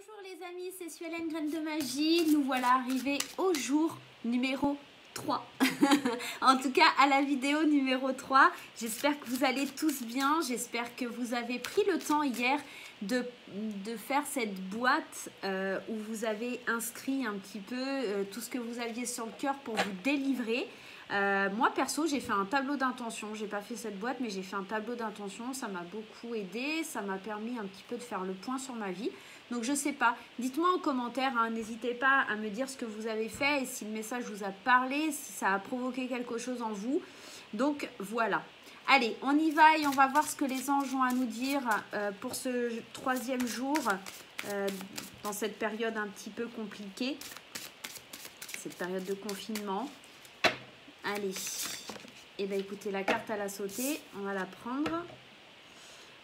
Bonjour les amis, c'est Suelen Graine de Magie. Nous voilà arrivés au jour numéro 3. En tout cas à la vidéo numéro 3. J'espère que vous allez tous bien. J'espère que vous avez pris le temps hier de faire cette boîte où vous avez inscrit un petit peu tout ce que vous aviez sur le cœur pour vous délivrer. Moi perso j'ai fait un tableau d'intention, j'ai pas fait cette boîte mais j'ai fait un tableau d'intention, ça m'a beaucoup aidé, ça m'a permis un petit peu de faire le point sur ma vie. Donc je sais pas, dites-moi en commentaire, hein, n'hésitez pas à me dire ce que vous avez fait et si le message vous a parlé, si ça a provoqué quelque chose en vous. Donc voilà. Allez, on y va et on va voir ce que les anges ont à nous dire pour ce troisième jour dans cette période un petit peu compliquée, cette période de confinement. Allez, et bien écoutez, la carte à la sauter, on va la prendre.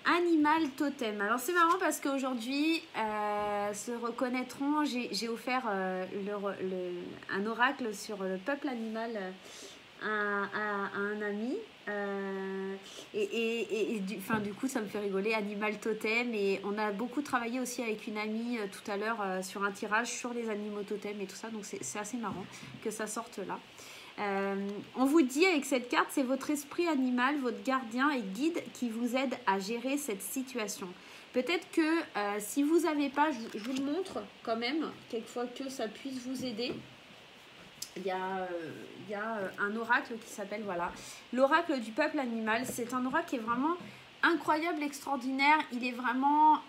Animal totem. Alors c'est marrant parce qu'aujourd'hui, se reconnaîtront, j'ai offert un oracle sur le peuple animal à un ami. Du coup, ça me fait rigoler, animal totem. Et on a beaucoup travaillé aussi avec une amie tout à l'heure sur un tirage sur les animaux totems et tout ça. Donc c'est assez marrant que ça sorte là. On vous dit avec cette carte, c'est votre esprit animal, votre gardien et guide qui vous aide à gérer cette situation. Peut-être que si vous n'avez pas, je vous le montre quand même, quelquefois que ça puisse vous aider. Il y a un oracle qui s'appelle, voilà, l'oracle du peuple animal. C'est un oracle qui est vraiment incroyable, extraordinaire. Il est vraiment,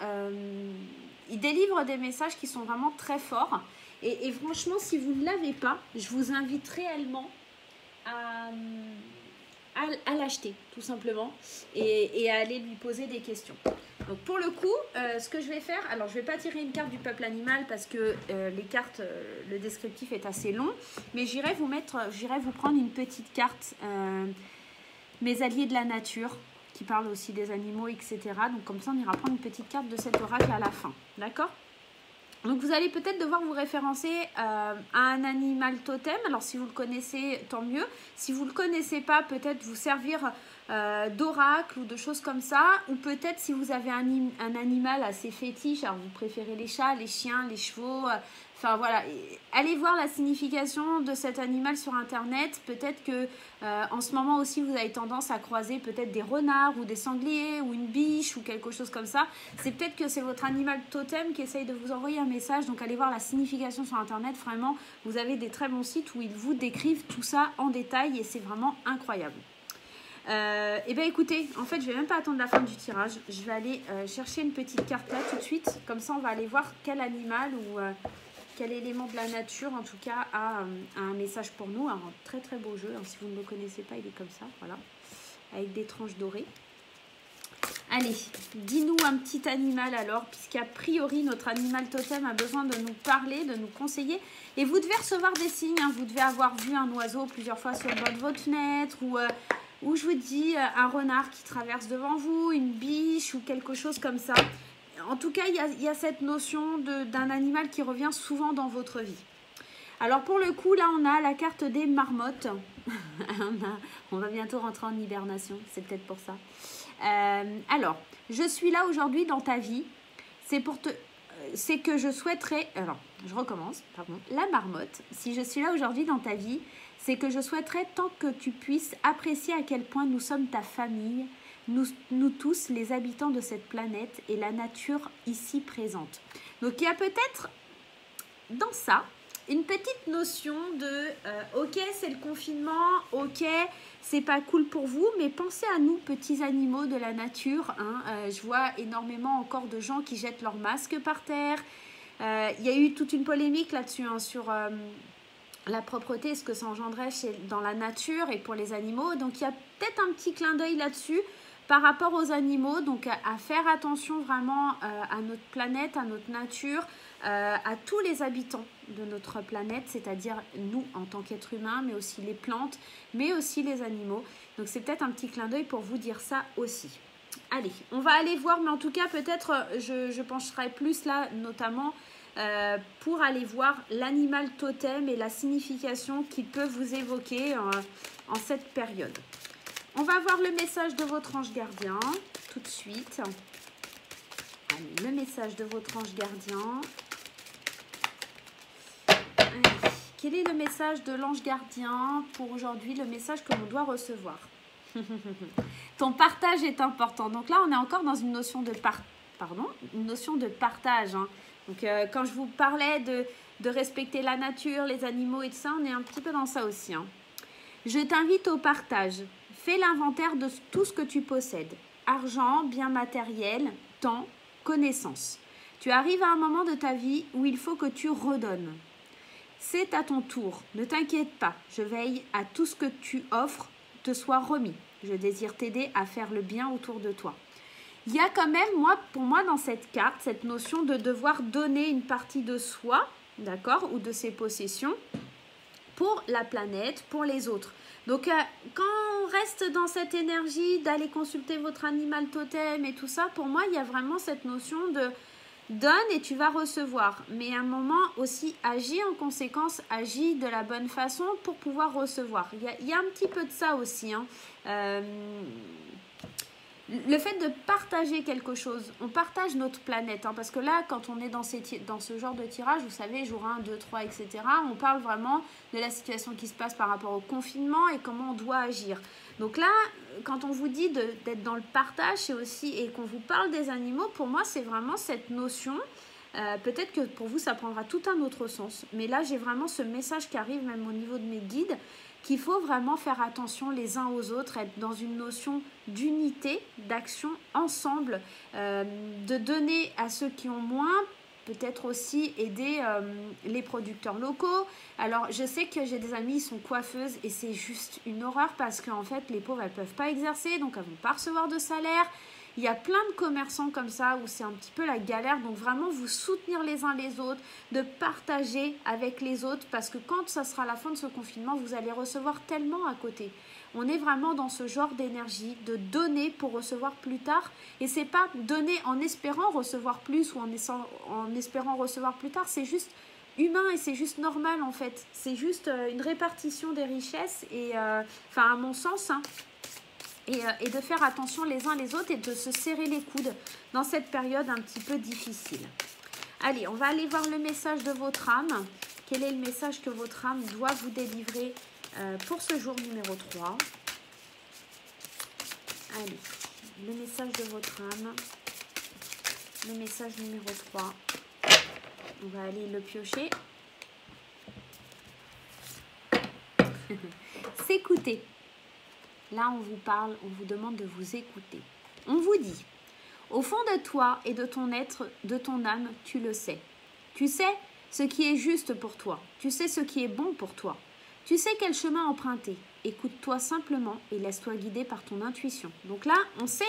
il délivre des messages qui sont vraiment très forts. Et franchement, si vous ne l'avez pas, je vous invite réellement à l'acheter tout simplement et à aller lui poser des questions. Donc pour le coup, ce que je vais faire, alors je ne vais pas tirer une carte du peuple animal parce que les cartes, le descriptif est assez long, mais j'irai vous prendre une petite carte, mes alliés de la nature, qui parle aussi des animaux, etc. Donc comme ça, on ira prendre une petite carte de cet oracle à la fin, d'accord ? Donc vous allez peut-être devoir vous référencer à un animal totem. Alors si vous le connaissez, tant mieux. Si vous ne le connaissez pas, peut-être vous servir d'oracle ou de choses comme ça. Ou peut-être si vous avez un animal assez fétiche, alors vous préférez les chats, les chiens, les chevaux. Enfin voilà, allez voir la signification de cet animal sur internet. Peut-être que en ce moment aussi vous avez tendance à croiser peut-être des renards ou des sangliers ou une biche ou quelque chose comme ça. C'est peut-être que c'est votre animal totem qui essaye de vous envoyer un message. Donc allez voir la signification sur internet. Vraiment, vous avez des très bons sites où ils vous décrivent tout ça en détail et c'est vraiment incroyable. Et bien écoutez, en fait je vais même pas attendre la fin du tirage. Je vais aller chercher une petite carte là tout de suite. Comme ça on va aller voir quel animal ou quel élément de la nature en tout cas a un message pour nous. Un très très beau jeu, hein. Si vous ne le connaissez pas, il est comme ça, voilà, avec des tranches dorées. Allez, dis-nous un petit animal alors, puisqu'a priori notre animal totem a besoin de nous parler, de nous conseiller. Et vous devez recevoir des signes, hein. Vous devez avoir vu un oiseau plusieurs fois sur le bord de votre fenêtre ou je vous dis un renard qui traverse devant vous, une biche ou quelque chose comme ça. En tout cas, il y a cette notion d'un animal qui revient souvent dans votre vie. Alors pour le coup, là on a la carte des marmottes. On va bientôt rentrer en hibernation, c'est peut-être pour ça. Alors, je suis là aujourd'hui dans ta vie. C'est que je souhaiterais... Alors, je recommence, pardon. La marmotte, si je suis là aujourd'hui dans ta vie, c'est que je souhaiterais tant que tu puisses apprécier à quel point nous sommes ta famille, nous tous, les habitants de cette planète et la nature ici présente. Donc, il y a peut-être dans ça une petite notion de ok, c'est le confinement, ok, c'est pas cool pour vous, mais pensez à nous, petits animaux de la nature. Hein. Je vois énormément encore de gens qui jettent leurs masques par terre. Il y a eu toute une polémique là-dessus, hein, sur la propreté, ce que ça engendrait dans la nature et pour les animaux. Donc il y a peut-être un petit clin d'œil là-dessus par rapport aux animaux, donc à faire attention vraiment à notre planète, à notre nature, à tous les habitants de notre planète, c'est-à-dire nous en tant qu'êtres humains, mais aussi les plantes, mais aussi les animaux. Donc c'est peut-être un petit clin d'œil pour vous dire ça aussi. Allez, on va aller voir, mais en tout cas peut-être je pencherai plus là, notamment pour aller voir l'animal totem et la signification qu'il peut vous évoquer en cette période. On va voir le message de votre ange gardien tout de suite. Allez, le message de votre ange gardien. Allez, quel est le message de l'ange gardien pour aujourd'hui, le message que l'on doit recevoir? Ton partage est important. Donc là, on est encore dans une notion de une notion de partage. Hein. Donc quand je vous parlais de respecter la nature, les animaux et tout ça, on est un petit peu dans ça aussi. Hein. Je t'invite au partage. Fais l'inventaire de tout ce que tu possèdes. Argent, biens matériels, temps, connaissances. Tu arrives à un moment de ta vie où il faut que tu redonnes. C'est à ton tour. Ne t'inquiète pas. Je veille à tout ce que tu offres te soit remis. Je désire t'aider à faire le bien autour de toi. Il y a quand même, pour moi, dans cette carte, cette notion de devoir donner une partie de soi, d'accord, ou de ses possessions, pour la planète, pour les autres. Donc, quand on reste dans cette énergie d'aller consulter votre animal totem et tout ça, pour moi, il y a vraiment cette notion de donne et tu vas recevoir. Mais à un moment aussi, agis en conséquence, agis de la bonne façon pour pouvoir recevoir. Il y a un petit peu de ça aussi. Hein. Le fait de partager quelque chose, on partage notre planète, hein, parce que là, quand on est dans ce genre de tirage, vous savez, jour 1, 2, 3, etc., on parle vraiment de la situation qui se passe par rapport au confinement et comment on doit agir. Donc là, quand on vous dit d'être dans le partage, c'est aussi, et qu'on vous parle des animaux, pour moi, c'est vraiment cette notion. Peut-être que pour vous, ça prendra tout un autre sens. Mais là, j'ai vraiment ce message qui arrive, même au niveau de mes guides, qu'il faut vraiment faire attention les uns aux autres, être dans une notion d'unité, d'action ensemble, de donner à ceux qui ont moins, peut-être aussi aider les producteurs locaux. Alors, je sais que j'ai des amis, ils sont coiffeuses et c'est juste une horreur parce qu'en fait, les pauvres, elles ne peuvent pas exercer, donc elles ne vont pas recevoir de salaire. Il y a plein de commerçants comme ça où c'est un petit peu la galère. Donc vraiment, vous soutenir les uns les autres, de partager avec les autres parce que quand ça sera la fin de ce confinement, vous allez recevoir tellement à côté. On est vraiment dans ce genre d'énergie, de donner pour recevoir plus tard. Et c'est pas donner en espérant recevoir plus ou en espérant recevoir plus tard. C'est juste humain et c'est juste normal en fait. C'est juste une répartition des richesses et, à mon sens, hein, et de faire attention les uns les autres et de se serrer les coudes dans cette période un petit peu difficile. Allez, on va aller voir le message de votre âme. Quel est le message que votre âme doit vous délivrer pour ce jour numéro 3? Allez, le message de votre âme. Le message numéro 3. On va aller le piocher. S'écouter. Là, on vous parle, on vous demande de vous écouter. On vous dit, au fond de toi et de ton être, de ton âme, tu le sais. Tu sais ce qui est juste pour toi. Tu sais ce qui est bon pour toi. Tu sais quel chemin emprunter. Écoute-toi simplement et laisse-toi guider par ton intuition. Donc là, on sait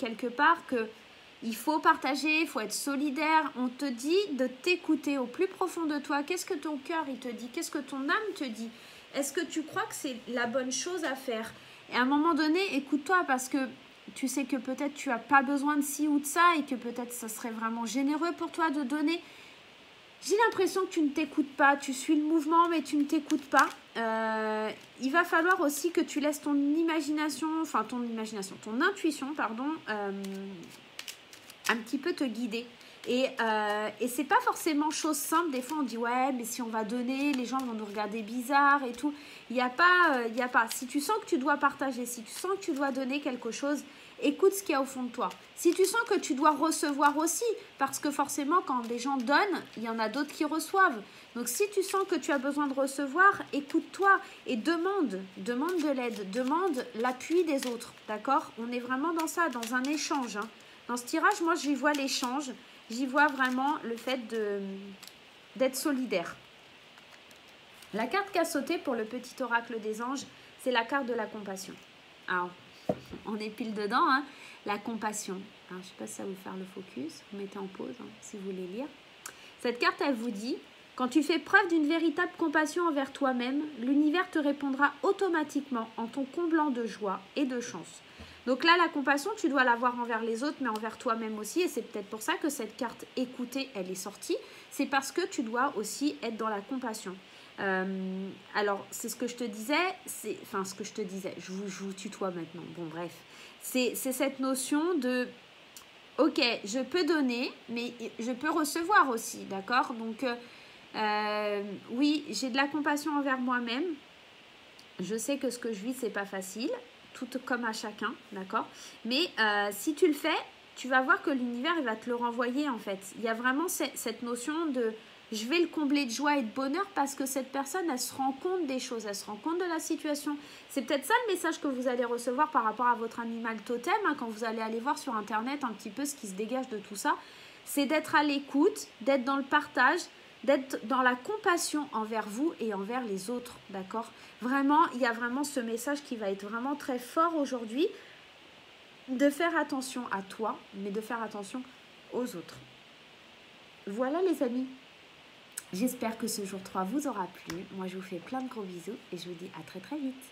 quelque part qu'il faut partager, il faut être solidaire. On te dit de t'écouter au plus profond de toi. Qu'est-ce que ton cœur il te dit? Qu'est-ce que ton âme te dit? Est-ce que tu crois que c'est la bonne chose à faire? Et à un moment donné, écoute-toi parce que tu sais que peut-être tu n'as pas besoin de ci ou de ça et que peut-être ça serait vraiment généreux pour toi de donner. J'ai l'impression que tu ne t'écoutes pas, tu suis le mouvement mais tu ne t'écoutes pas. Il va falloir aussi que tu laisses ton intuition, pardon, un petit peu te guider. Et c'est pas forcément chose simple. Des fois on dit ouais mais si on va donner les gens vont nous regarder bizarre et tout. Il y a pas si tu sens que tu dois partager, si tu sens que tu dois donner quelque chose, écoute ce qu'il y a au fond de toi. Si tu sens que tu dois recevoir aussi, parce que forcément quand des gens donnent, il y en a d'autres qui reçoivent. Donc si tu sens que tu as besoin de recevoir, écoute-toi et demande de l'aide, demande l'appui des autres, d'accord? On est vraiment dans ça, dans un échange, hein. Dans ce tirage, moi j'y vois l'échange. J'y vois vraiment le fait d'être solidaire. La carte qui a sauté pour le petit oracle des anges, c'est la carte de la compassion. Alors, on est pile dedans, hein, la compassion. Alors, je ne sais pas si ça va vous faire le focus. Vous mettez en pause hein, si vous voulez lire. Cette carte, elle vous dit, quand tu fais preuve d'une véritable compassion envers toi-même, l'univers te répondra automatiquement en t'en comblant de joie et de chance. Donc là, la compassion, tu dois l'avoir envers les autres, mais envers toi-même aussi. Et c'est peut-être pour ça que cette carte écoutée, elle est sortie. C'est parce que tu dois aussi être dans la compassion. Alors, c'est ce que je te disais. Je vous tutoie maintenant. Bon, bref. C'est cette notion de... ok, je peux donner, mais je peux recevoir aussi, d'accord? Donc, oui, j'ai de la compassion envers moi-même. Je sais que ce que je vis, c'est pas facile, tout comme à chacun, d'accord? Mais si tu le fais, tu vas voir que l'univers, il va te le renvoyer, en fait. Il y a vraiment cette notion de je vais le combler de joie et de bonheur parce que cette personne, elle se rend compte des choses, elle se rend compte de la situation. C'est peut-être ça le message que vous allez recevoir par rapport à votre animal totem, hein, quand vous allez aller voir sur Internet un petit peu ce qui se dégage de tout ça. C'est d'être à l'écoute, d'être dans le partage, d'être dans la compassion envers vous et envers les autres, d'accord? Vraiment, il y a vraiment ce message qui va être vraiment très fort aujourd'hui, de faire attention à toi, mais de faire attention aux autres. Voilà les amis. J'espère que ce jour 3 vous aura plu. Moi, je vous fais plein de gros bisous et je vous dis à très très vite.